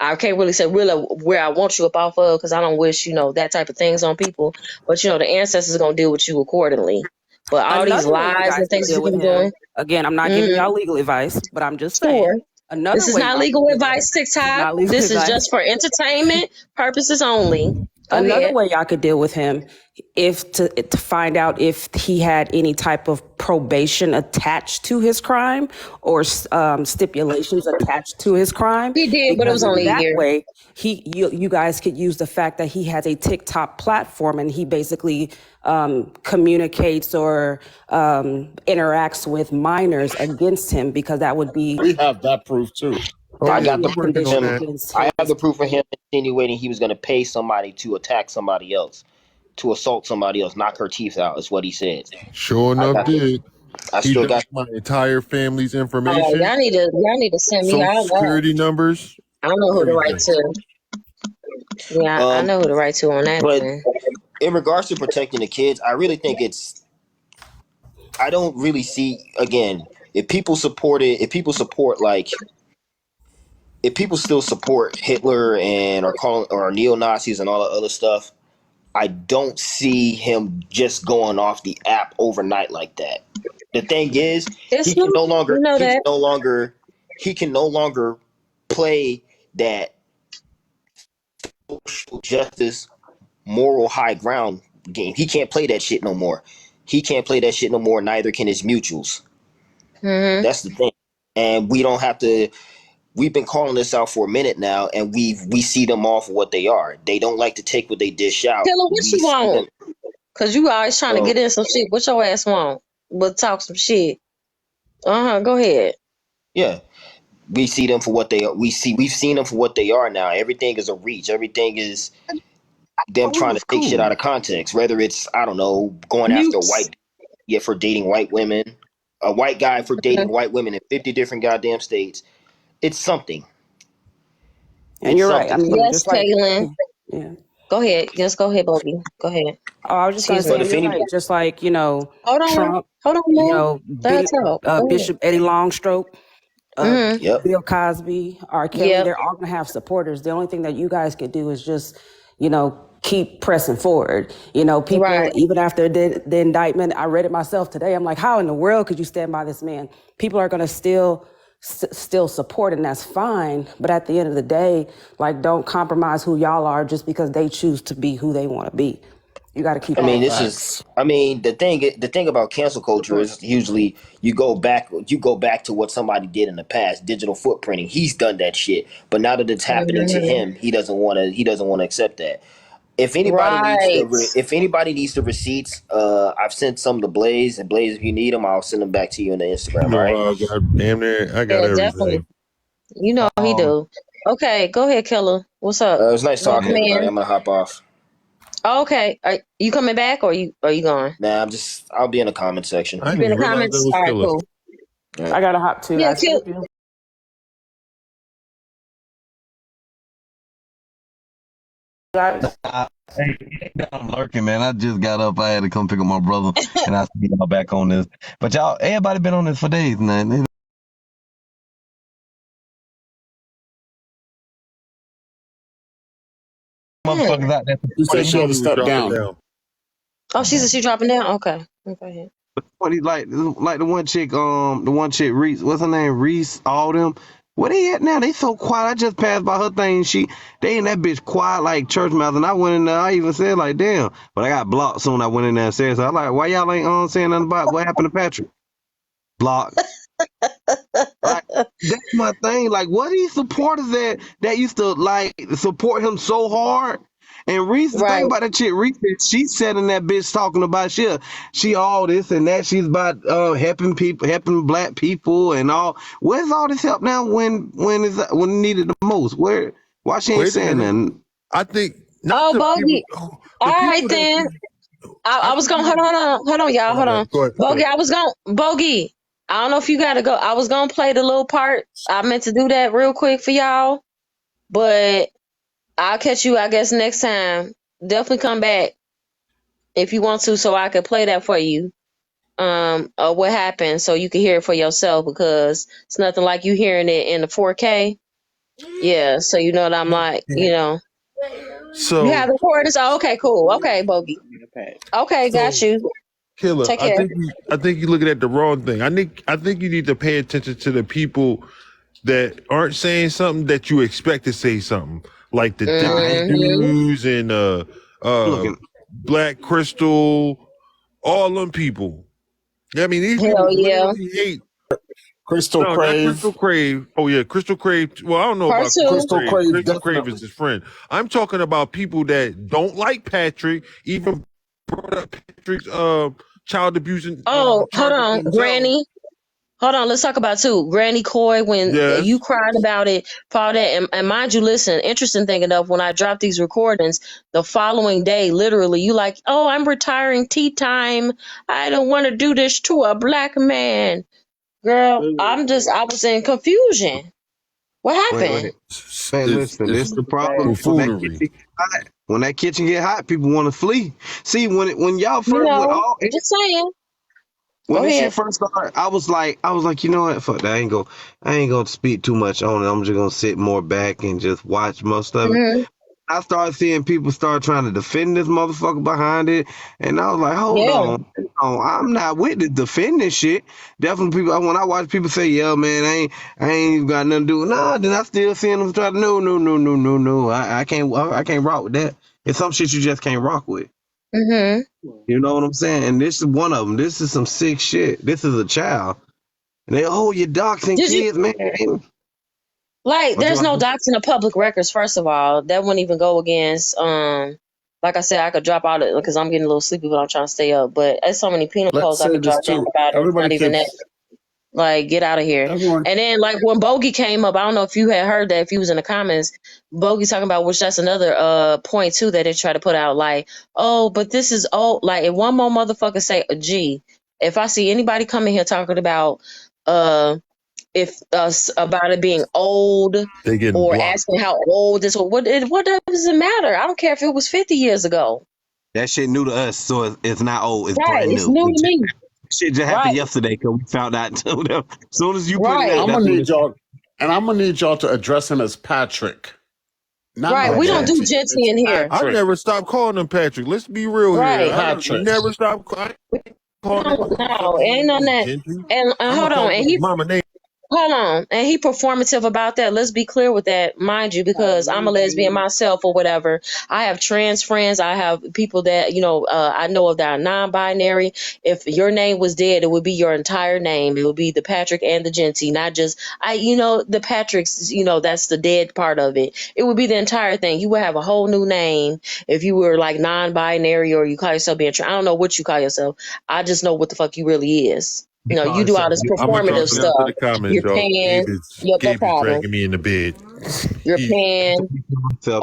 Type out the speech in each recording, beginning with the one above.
I can't really say really where I want you up off of because I don't wish, that type of things on people. But, the ancestors are going to deal with you accordingly. But all these Another way you lies guys and can things that deal you've with been him. doing. Again, I'm not giving Mm, y'all legal advice, but I'm just saying. sure. Another This is way not y'all can legal deal with advice, him. This is TikTok. not legal This is advice. just for entertainment purposes only. Go Another ahead. way y'all could deal with him, if to find out if he had any type of probation attached to his crime or stipulations attached to his crime, He did, but it because was in only a that year. way, you guys could use the fact that he has a TikTok platform and he basically communicates or interacts with minors against him, because that would be We have that proof too. Oh that I would yeah, got be the we're a proof working of on conviction him. that. against I have his. the proof of him insinuating he was going to pay somebody to attack somebody else, to assault somebody else, knock her teeth out. Is what he said. Sure I enough, got the. did. I He still does got. my entire family's Oh, information, y'all need to send me social all that. security numbers, I know who to write everything. to. Yeah, I Um, know who to write to on that but then. in regards to protecting the kids, I really think it's. I don't really see again if people support it. If people support like. If people still support Hitler and are calling or neo Nazis and all the other stuff, I don't see him just going off the app overnight like that. The thing is, It's new. You know he can that. no longer he can no longer play that social justice moral high ground game. He can't play that shit no more. He can't play that shit no more, neither can his mutuals. Mm-hmm. That's the thing. And we don't have to we've been calling this out for a minute now, and we see them all for what they are. They don't like to take what they dish out. Killer, what We you see them. want? Cause you always trying to So get in some shit. What your ass want? But talk some shit. Go ahead. yeah, we see them for what they are. We've seen them for what they are now. Everything is a reach. Everything is them Oh, we trying to was take shit cool. out of context. Whether it's I don't know going after Mutes. white for dating white women, a white guy for dating white women in 50 different goddamn states. It's something. And It's you're right. I something. mean, Yes, just like, Kaylin. yeah. Go ahead. Just go ahead, Bogey. Go ahead. Oh, I was just gonna Excuse say, But me. and if you're any, right. Just like, Hold on. Trump, Hold on, man. Let her talk. Go ahead. Bishop Eddie Longstroke, uh, Mm-hmm. yep. Bill Cosby, R. Kelly, Yep. they're all gonna have supporters. The only thing that you guys could do is just, keep pressing forward. People, Right. even after the indictment, I read it myself today. I'm like, how in the world could you stand by this man? People are gonna still support, and that's fine. But at the end of the day, like, don't compromise who y'all are just because they choose to be who they want to be. You got to keep I all mean, that. this is. Facts. I mean, the thing about cancel culture is usually you go back to what somebody did in the past. Digital footprinting. He's done that shit, but now that it's happening to Mm-hmm. him, he doesn't want to. He doesn't want to accept that. Right. If anybody needs the receipts, I've sent some to Blaze, and Blaze, if you need them, I'll send them back to you on the You Instagram. All know, right. got damn near, I got Yeah, definitely. everything. You know he Um, do. Okay, go ahead, Killer. What's up? It was nice talking Welcome to everybody. in. I'm gonna hop off. Okay. Are you coming back or you gone? Nah, I'll be in the comment section. I You didn't in the even realize that comments? was All right, killer. cool. All right. I got to hop too, Yeah, guys. kill. Thank you. Guys. hey, I'm lurking, man. I just got up. I had to come pick up my brother, and I see y'all back on this. But y'all, everybody been on this for days, man. Hmm. Motherfuckers out there You She said supporting she him. had said to he was step dropping down. down. Oh, she said she dropping down. Okay. Go ahead. What he like the one chick Reese, what's her name? Reese, all them. Where they at now? They so quiet. I just passed by her thing. They in that bitch quiet like church mouse. And I went in there. I even said like, damn. But I got blocked soon. I went in there and said so. I like, why y'all ain't saying nothing about what happened to Patrick? Blocked. Like that's my thing. Like, what these supporters that used to like support him so hard? And Reese, the thing Right. about that chick, Reese, she said in that bitch talking about she all this and that. She's about helping people, helping black people and all. Where's all this help now? When needed the most? Why she ain't Wait a saying minute. nothing? I think not Oh, the people. Bogey. Oh, All the right people that then. be. I I was think gonna you. hold on, y'all. My Hold bad. on. Go ahead. Go Bogey, ahead. I was gonna Bogey. I don't know if you gotta go. I was gonna play the little part. I meant to do that real quick for y'all. But I'll catch you, I guess, next time. Definitely come back if you want to so I can play that for you. What happened so you can hear it for yourself because it's nothing like you hearing it in the 4K. Yeah, so you know what I'm like, you know. You So have the recordings? Oh, okay, cool. Okay, Bogey. Okay, got so you. Killer, Take care. I think you're looking at the wrong thing. I think you need to pay attention to the people that aren't saying something that you expect to say something, like the Dipper I Mm-hmm. Jews and uh looking. Black Crystal, all them people. I mean, these Hell people yeah. literally hate. Crystal No, not Crave. Crystal Crave. Oh yeah, Crystal Crave. Well, I don't know Part about Crystal two. Crystal Crave. Crave Crystal Crave is definitely. his friend. I'm talking about people that don't like Patrick, even brought up Patrick's child abusing Oh, hold charges on, themselves. Granny. Hold on, let's talk about too. Granny Coy, when you Yes. cried about it, for all that, and mind you, listen, interesting thing enough, when I dropped these recordings, the following day, literally, you like, oh, I'm retiring tea time. I don't want to do this to a black man. Girl, I was in confusion. What Wait. happened? Man, listen, this It's the problem. When that buffoonery. kitchen get hot, when that kitchen get hot, people want to flee. See, when y'all You first know, just saying. when Go this shit ahead. first started, I was like, you know what, fuck that. I ain't gonna speak too much on it. I'm just gonna sit more back and just watch most of it. Hmm. I started seeing people start trying to defend this motherfucker behind it, and I was like, hold Yeah. on, I'm not with the defending shit. Definitely, people. When I watch people say, "Yeah, man, I ain't even got nothing to do," with it. Nah, then I still seeing them try to, no. I can't rock with that. It's some shit you just can't rock with. Hmm. You know what I'm saying? And this is one of them. This is some sick shit. This is a child. And they, oh, you're doxing Did you kids, man. like? What you There's want no to do? doxing of public records. First of all, that wouldn't even go against. Like I said, I could drop out because I'm getting a little sleepy, but I'm trying to stay up. But there's so many penal Let's codes I say could this drop down too. about it. It's Everybody not even that. keeps Like, get out of here. everyone. And then, like, when Bogey came up, I don't know if you had heard that, if you was in the comments, Bogey talking about, which that's another point too that they try to put out, like, oh, but this is old. Like, if one more motherfucker say, gee, if I see anybody coming here talking about if us about it being old They getting or blocked. asking how old this or what does it matter? I don't care if it was 50 years ago. That shit new to us, so it's not old. It's Right. brand It's new. new to me. Shit just Right. happened yesterday because we found out too. As soon as you put it Right. out, I'm that's gonna when need y'all, and I'm gonna need y'all to address him as Patrick, not Right. no We don't okay. do Genty. Genty It's in here. I Patrick. never stopped calling him Patrick. Let's be real here. Right. I Patrick. never stopped calling him what the fuck No, his ain't name none is, that. Gentry. And I'm gonna hold call on, him and by his he mama name. hold on, and he performative about that. Let's be clear with that, mind you, because I'm a lesbian myself or whatever. I have trans friends. I have people that I know of that are non-binary. If your name was dead, it would be your entire name. It would be the Patrick and the Genty, not just the Patricks. That's the dead part of it. It would be the entire thing. You would have a whole new name if you were like non-binary or you call yourself being trans. I don't know what you call yourself. I just know what the fuck you really is. He You called do all himself. this I'm gonna performative drop it down to stuff. the comments, You're y'all. paying. Yep, no Gabe is problem. dragging me in the bed. You're He, paying.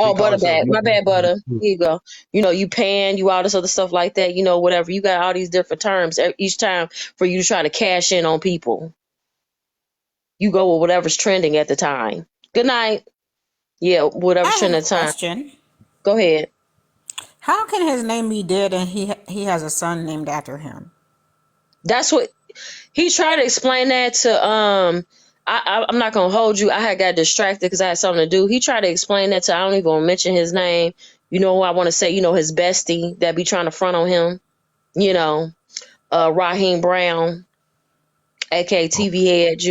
He Oh, called himself. Butterback. My bad, Butter. Here you go. You paying, you all this other stuff like that. Whatever. You got all these different terms each time for you to try to cash in on people. You go with whatever's trending at the time. Good night. Yeah, whatever's I have trending a at the time. question. Go ahead. How can his name be dead and he has a son named after him? That's what he tried to explain that to I'm not gonna hold you. I had got distracted because I had something to do. He tried to explain that to I don't even want to mention his name. I want to say, his bestie that be trying to front on him, you know, Raheem Brown, aka TV Head,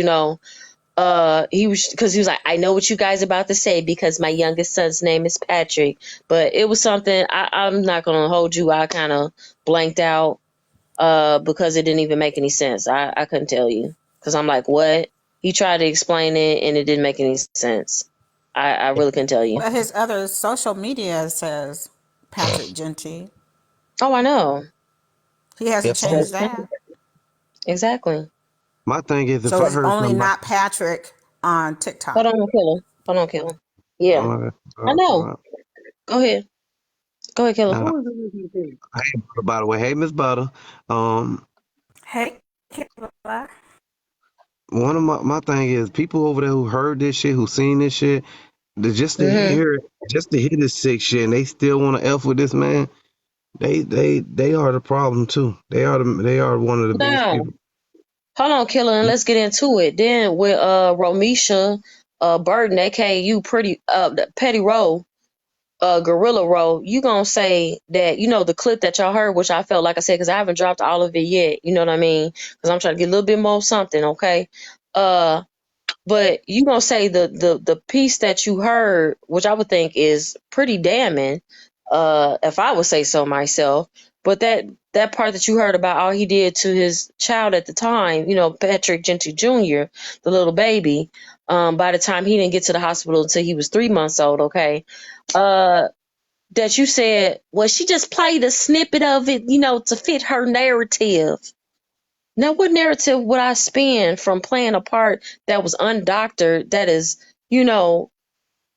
he was like, I know what you guys about to say because my youngest son's name is Patrick. But it was something I'm not gonna hold you. I kind of blanked out because it didn't even make any sense. I couldn't tell you because I'm like, what? He tried to explain it and it didn't make any sense. I really couldn't tell you. But his other social media says Patrick Genty. Oh, I know. He hasn't If changed that. Exactly. my thing is, if So I it's heard only somebody, not Patrick on Hold TikTok. on, Killer. Hold on, Killer. Yeah, uh, I know. uh, Go ahead. Go ahead, Killer. uh, hey, by the way, hey, Miss Butter. Um, Hey, Kayla. one of my thing is people over there who heard this shit, who seen this shit, just to Mm-hmm. hear this sick shit, and they still want to f with this man. They are the problem too. They are one of the biggest Now, people. hold on, Killer, and let's get into it. Then with Romisha, Burden, aka you Petty Roll, Gorilla Roll, you gonna say that, the clip that y'all heard, which I felt like I said, because I haven't dropped all of it yet, you know what I mean? Because I'm trying to get a little bit more something, okay? But you gonna say the piece that you heard, which I would think is pretty damning, if I would say so myself. But that part that you heard about all he did to his child at the time, Patrick Genty Jr., the little baby, by the time he didn't get to the hospital until he was 3 months old, okay? That you said, well, she just played a snippet of it, to fit her narrative. Now, what narrative would I spin from playing a part that was undoctored, that is,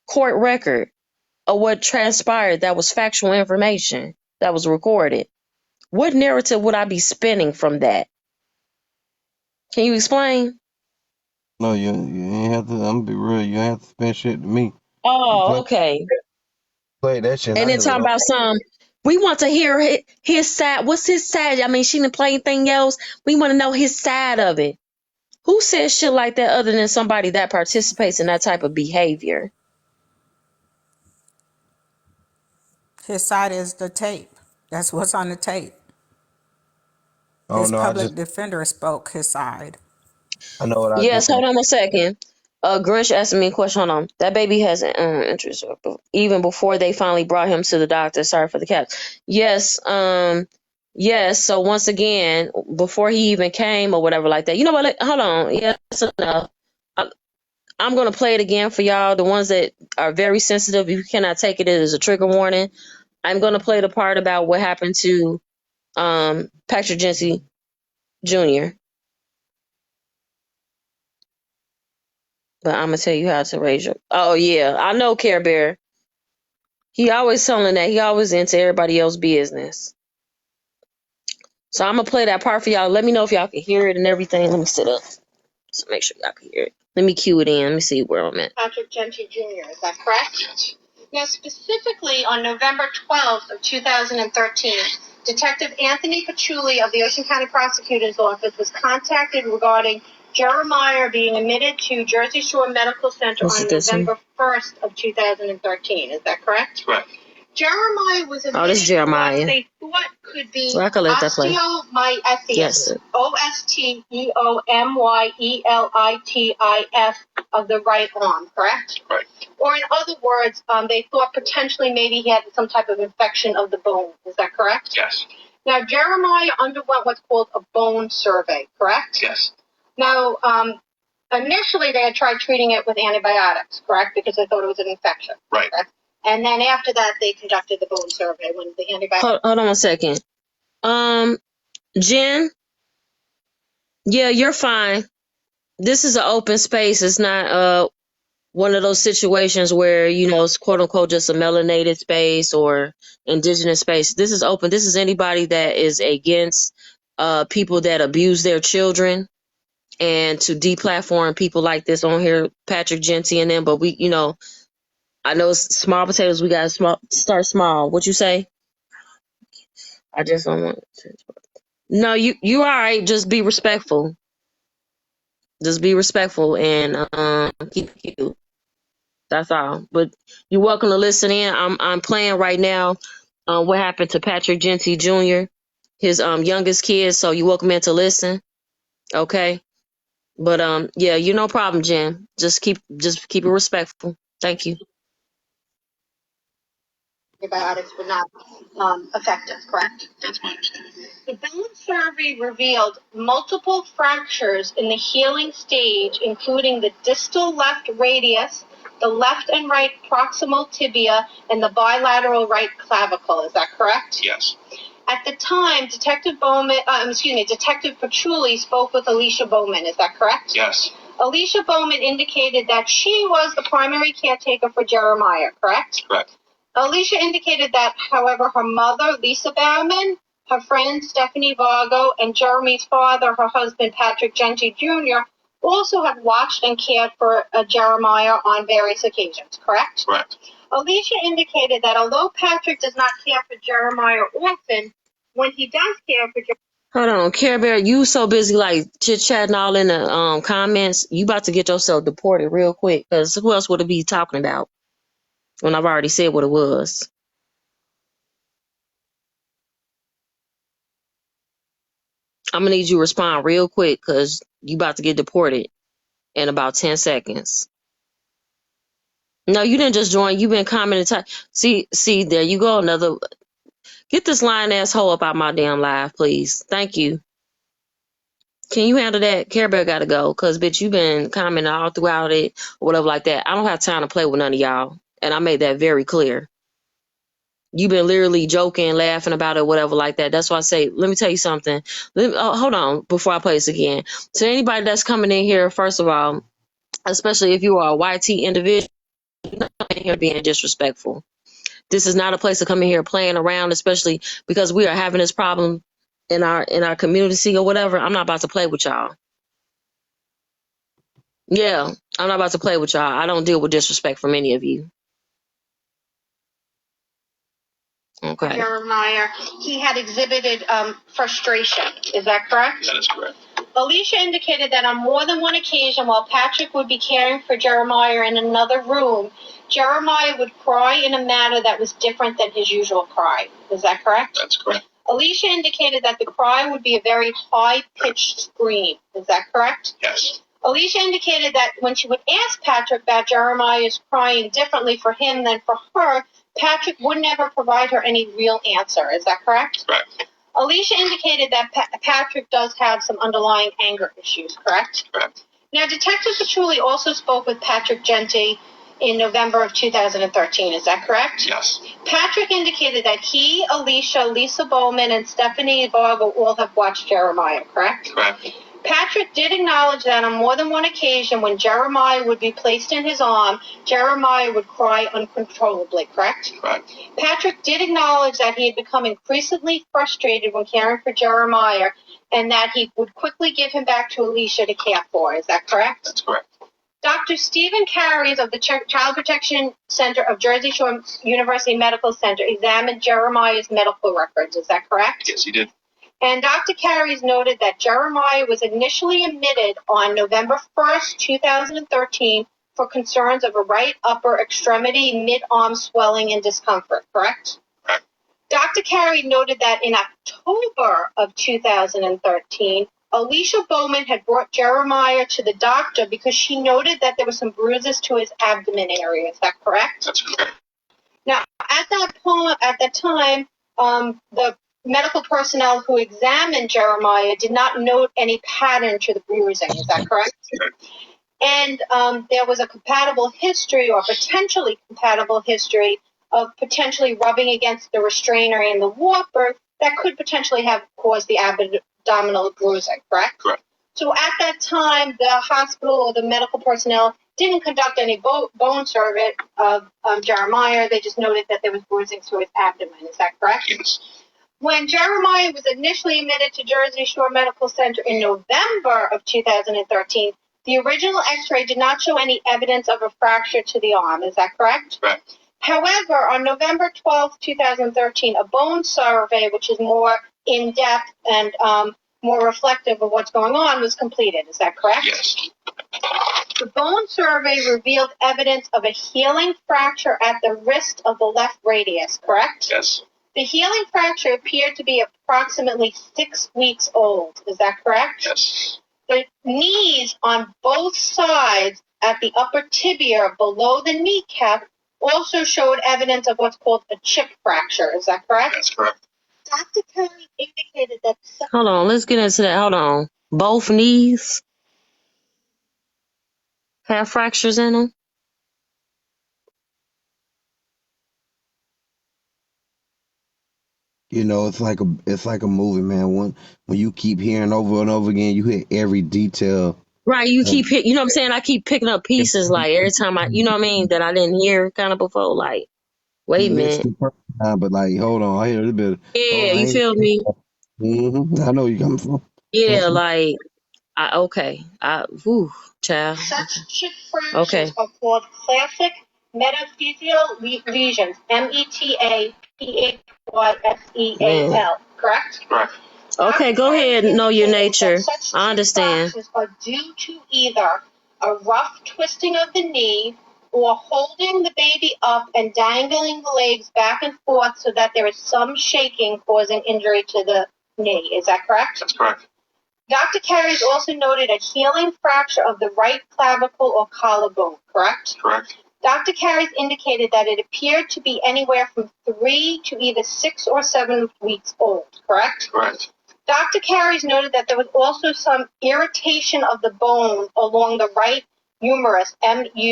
court record, or what transpired that was factual information that was recorded? What narrative would I be spinning from that? Can you explain? No, you ain't have to. I'm gonna be real. You ain't have to spend shit to me. You Oh, okay. play that shit. And And I then heard talking all. about we want to hear his side. What's his side? I mean, she didn't play anything else. We want to know his side of it. Who says shit like that other than somebody that participates in that type of behavior? His side is the tape. That's what's on the tape. I don't His know. public defender spoke his side. I know what I do. Yes, hold on a second. Grinch asked me a question. Hold on. That baby has an interest even before they finally brought him to the doctor. Sorry for the cat. Yes. Yes. So once again, before he even came or whatever like that. You know what? Hold on. Yeah, that's enough. I'm gonna play it again for y'all. The ones that are very sensitive, you cannot take it as a trigger warning. I'm gonna play the part about what happened to Patrick Genty Jr. But I'm gonna tell you how to raise your. Oh yeah, I know Care Bear. He always telling that. He always into everybody else's business. So I'm gonna play that part for y'all. Let me know if y'all can hear it and everything. Let me sit up so make sure y'all can hear it. Let me cue it in. Let me see where I'm at. Patrick Genty Jr. Is that correct? Yes. Now, specifically on November 12th of 2013, Detective Anthony Patchouli of the Ocean County Prosecutor's Office was contacted regarding Jeremiah being admitted to Jersey Shore Medical Center on November 1st of 2013. Is that correct? Correct. Jeremiah was admitted this is Jeremiah. To what they thought could be so osteomyelitis. Yes. Osteomyelitis of the right arm, correct? Right. Or in other words, they thought potentially maybe he had some type of infection of the bone. Is that correct? Yes. Now, Jeremiah underwent what's called a bone survey, correct? Yes. Now, initially they had tried treating it with antibiotics, correct? Because they thought it was an infection. Right. Correct? And then after that, they conducted the bone survey when the antibiotics. Hold on a second. Jen, yeah, you're fine. This is an open space. It's not one of those situations where, it's quote unquote just a melanated space or indigenous space. This is open. This is anybody that is against people that abuse their children and to deplatform people like this on here, Patrick Genty and them. But we, I know it's small potatoes. We got to start small. What you say? I just don't want to. No, you all right. Just be respectful. Just be respectful and keep it cute. That's all. But you're welcome to listen in. I'm playing right now what happened to Patrick Genty Jr., his youngest kid. So you're welcome in to listen. Okay. But yeah, you no problem, Jen. Just keep it respectful. Thank you. Antibiotics were not effective, correct? That's my understanding. The bone survey revealed multiple fractures in the healing stage, including the distal left radius, the left and right proximal tibia, and the bilateral right clavicle. Is that correct? Yes. At the time, Detective Patchouli spoke with Alicia Bowman. Is that correct? Yes. Alicia Bowman indicated that she was the primary caretaker for Jeremiah, correct? Correct. Alicia indicated that, however, her mother, Lisa Bowman, her friend, Stephanie Vargo, and Jeremy's father, her husband, Patrick Genty Jr., also have watched and cared for Jeremiah on various occasions, correct? Correct. Alicia indicated that although Patrick does not care for Jeremiah often, when he does care for Jeremiah, Hold on, Care Bear, you so busy like chit chatting all in the comments. You about to get yourself deported real quick. Cause who else would it be talking about when I've already said what it was? I'm gonna need you to respond real quick because you about to get deported in about 10 seconds. No, you didn't just join. You've been commenting. See, there you go. Another. Get this lying asshole up out my damn live, please. Thank you. Can you handle that? Care Bear gotta go. Cause bitch, you been commenting all throughout it or whatever like that. I don't have time to play with none of y'all. And I made that very clear. You've been literally joking, laughing about it, whatever like that. That's why I say, let me tell you something. Hold on before I play this again. To anybody that's coming in here, first of all, especially if you are a YT individual, you're not in here being disrespectful. This is not a place to come in here playing around, especially because we are having this problem in our community or whatever. I'm not about to play with y'all. Yeah, I'm not about to play with y'all. I don't deal with disrespect from any of you. Okay. Jeremiah, he had exhibited frustration. Is that correct? That is correct. Alicia indicated that on more than one occasion, while Patrick would be caring for Jeremiah in another room, Jeremiah would cry in a manner that was different than his usual cry. Is that correct? That's correct. Alicia indicated that the cry would be a very high-pitched scream. Is that correct? Yes. Alicia indicated that when she would ask Patrick about Jeremiah's crying differently for him than for her, Patrick would never provide her any real answer. Is that correct? Correct. Alicia indicated that Patrick does have some underlying anger issues, correct? Correct. Now, Detective Patchouli also spoke with Patrick Jeanty in November of 2013. Is that correct? Yes. Patrick indicated that he, Alicia, Lisa Bowman, and Stephanie Vargo all have watched Jeremiah, correct? Correct. Patrick did acknowledge that on more than one occasion when Jeremiah would be placed in his arm, Jeremiah would cry uncontrollably, correct? Correct. Patrick did acknowledge that he had become increasingly frustrated when caring for Jeremiah and that he would quickly give him back to Alicia to care for. Is that correct? That's correct. Dr. Stephen Carries of the Child Protection Center of Jersey Shore University Medical Center examined Jeremiah's medical records. Is that correct? Yes, he did. And Dr. Carries noted that Jeremiah was initially admitted on November 1st, 2013 for concerns of a right upper extremity, mid-arm swelling and discomfort, correct? Correct. Dr. Carey noted that in October of 2013, Alicia Bowman had brought Jeremiah to the doctor because she noted that there were some bruises to his abdomen area. Is that correct? That's correct. Now, at that time, the medical personnel who examined Jeremiah did not note any pattern to the bruising. Is that correct? And there was a compatible history or potentially compatible history of potentially rubbing against the restrainer and the warper that could potentially have caused the abdominal bruising, correct? Correct. So at that time, the hospital or the medical personnel didn't conduct any bone survey of Jeremiah. They just noted that there was bruising to his abdomen. Is that correct? Yes. When Jeremiah was initially admitted to Jersey Shore Medical Center in November of 2013, the original x-ray did not show any evidence of a fracture to the arm. Is that correct? Correct. However, on November 12, 2013, a bone survey, which is more in-depth and more reflective of what's going on, was completed. Is that correct? Yes. The bone survey revealed evidence of a healing fracture at the wrist of the left radius, correct? Yes. The healing fracture appeared to be approximately 6 weeks old. Is that correct? Yes. The knees on both sides at the upper tibia below the kneecap also showed evidence of what's called a chip fracture. Is that correct? That's correct. Dr. Kelly indicated that... Hold on, let's get into that. Hold on. Both knees have fractures in them? You know, it's like a movie, man. When you keep hearing over and over again, you hear every detail. Right, you know what I'm saying? I keep picking up pieces, like, every time you know what I mean, that I didn't hear kind of before, like, wait a minute. But like, hold on, I hear a bit. Yeah, you feel me? I know where you're coming from. Yeah, like, child. Such chip fractures are called classic metaphyseal lesions, METAPHYSEAL, correct? Correct. Okay, go ahead. Know your nature. I understand. Fractures are due to either a rough twisting of the knee or holding the baby up and dangling the legs back and forth so that there is some shaking causing injury to the knee. Is that correct? That's correct. Dr. Carries also noted a healing fracture of the right clavicle or collarbone, correct? Correct. Dr. Carries indicated that it appeared to be anywhere from 3 to either 6 or 7 weeks old, correct? Correct. Dr. Carries noted that there was also some irritation of the bone along the right humerus, humerus,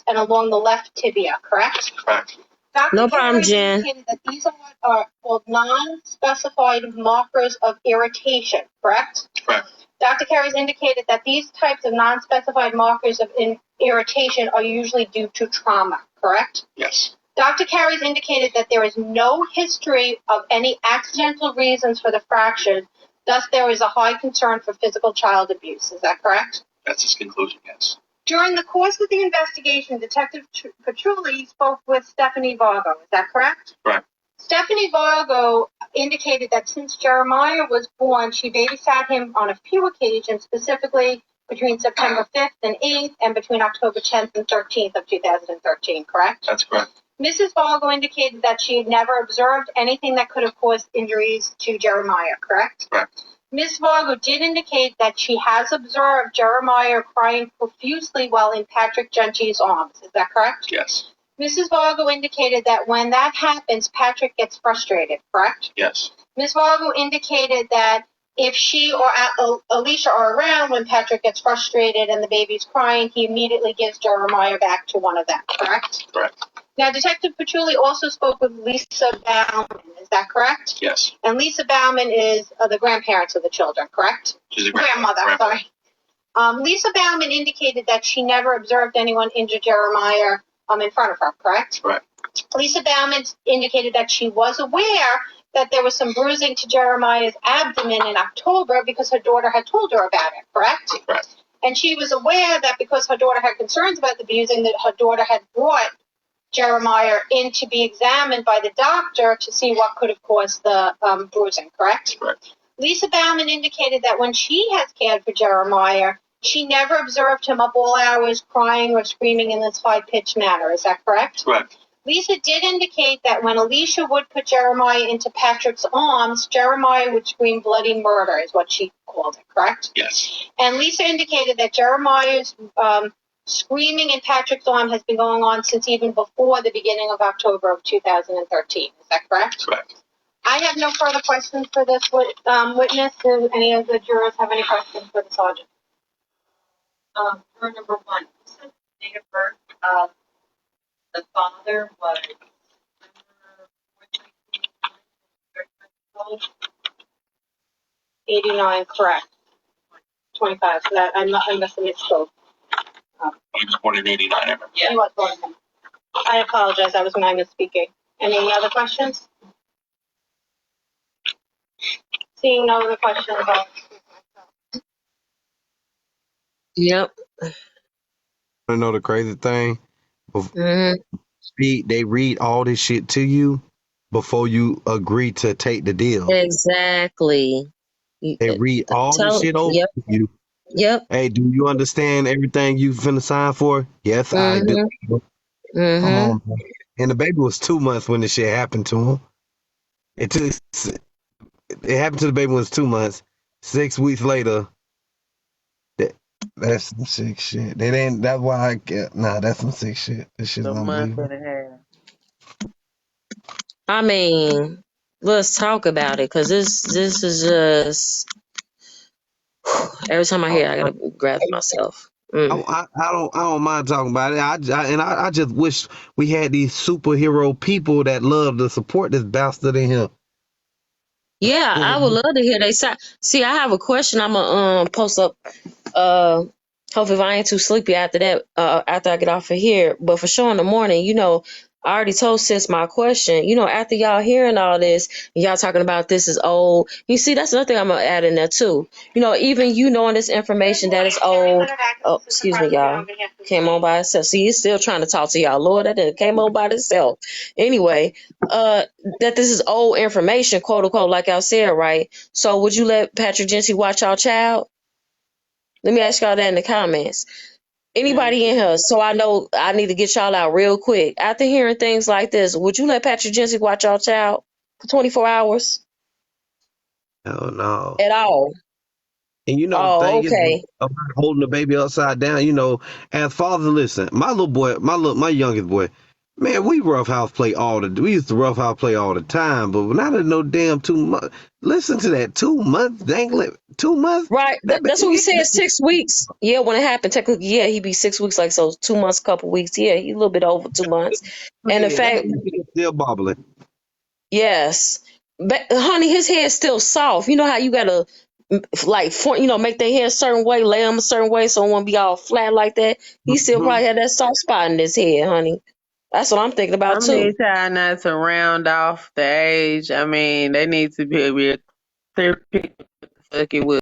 and along the left tibia, correct? Correct. Dr. No problem, Carries Jen. indicated that these are what are called non-specified markers of irritation, correct? Correct. Dr. Carries indicated that these types of non-specified markers of irritation are usually due to trauma, correct? Yes. Dr. Carries indicated that there is no history of any accidental reasons for the fractures, thus there is a high concern for physical child abuse. Is that correct? That's his conclusion, yes. During the course of the investigation, Detective Petrulli spoke with Stephanie Vargo. Is that correct? Correct. Stephanie Vargo indicated that since Jeremiah was born, she babysat him on a few occasions, specifically between September 5th and 8th and between October 10th and 13th of 2013, correct? That's correct. Mrs. Vargo indicated that she had never observed anything that could have caused injuries to Jeremiah, correct? Correct. Ms. Vargo did indicate that she has observed Jeremiah crying profusely while in Patrick Gentry's arms. Is that correct? Yes. Mrs. Vargo indicated that when that happens, Patrick gets frustrated, correct? Yes. Ms. Vargo indicated that if she or Alicia are around when Patrick gets frustrated and the baby's crying, he immediately gives Jeremiah back to one of them, correct? Correct. Now, Detective Petrulli also spoke with Lisa Bauman. Is that correct? Yes. And Lisa Bauman is the grandparents of the children, correct? She's a grandmother. Sorry. Lisa Bauman indicated that she never observed anyone injure Jeremiah in front of her, correct? Correct. Lisa Bauman indicated that she was aware that there was some bruising to Jeremiah's abdomen in October because her daughter had told her about it, correct? Correct. And she was aware that because her daughter had concerns about the bruising, that her daughter had brought Jeremiah in to be examined by the doctor to see what could have caused the bruising, correct? Correct. Lisa Bauman indicated that when she has cared for Jeremiah, she never observed him up all hours crying or screaming in this high-pitched manner. Is that correct? Correct. Lisa did indicate that when Alicia would put Jeremiah into Patrick's arms, Jeremiah would scream bloody murder, is what she called it, correct? Yes. And Lisa indicated that Jeremiah's screaming in Patrick's arm has been going on since even before the beginning of October of 2013. Is that correct? Correct. I have no further questions for this witness. Do any of the jurors have any questions for the sergeant? Juror number 1, what's the date of birth of the father was 89, correct. 25. So that I must have misspoke. He was born in 89, I remember. Yeah. He was born in. I apologize. That was when I was speaking. Any other questions? Seeing no other questions, I'll... Yep. You know the crazy thing? Mm-hmm. They read all this shit to you before you agree to take the deal. Exactly. They read all this shit over to you. Yep. Hey, do you understand everything you finna sign for? Yes, I do. Mm-hmm. Come on, man. And the baby was 2 months when this shit happened to him. It happened to the baby when it was 2 months. 6 weeks later, that's some sick shit. That's why I get. Nah, that's some sick shit. This shit's unbelievable. I mean, let's talk about it, because this is just every time I hear it, I gotta grab myself. I don't mind talking about it. I just wish we had these superhero people that love to support this bastard in him. Yeah, I would love to hear they side. See, I have a question. I'm gonna post up. Hopefully, if I ain't too sleepy after that, after I get off of here. But for sure in the morning, I already told sis my question. After y'all hearing all this, y'all talking about this is old. You see, that's another thing I'm gonna add in there too. Even you knowing this information that is old. Oh, excuse me, y'all. Came on by itself. See, he's still trying to talk to y'all. Lord, that didn't came on by itself. Anyway, that this is old information, quote unquote, like I said, right? So would you let Patrick Jency watch y'all child? Let me ask y'all that in the comments. Anybody in here? So I know I need to get y'all out real quick. After hearing things like this, would you let Patrick Jency watch y'all child for 24 hours Hell no. at all? And the Oh, thing is okay. about holding the baby upside down, as father, listen, my little boy, my youngest boy, man, we roughhouse play we used to roughhouse play all the time, but not in no damn 2 months. Listen to that, 2 months, dangling, 2 months. Right. That That's what we baby, said. 6 weeks. Yeah, when it happened, technically, yeah, he'd be 6 weeks, like so 2 months, couple weeks. Yeah, he's a little bit over 2 months. And the yeah, that fact, baby still bobbling. yes, but honey, his head's still soft. You know how you gotta make their hair a certain way, lay them a certain way, so it won't be all flat like that. He still Mhm. probably had that soft spot in his head, honey. That's what I'm thinking I about too. need y'all not to round off the age. I mean, they need to be able to clear picture what the fuck it was.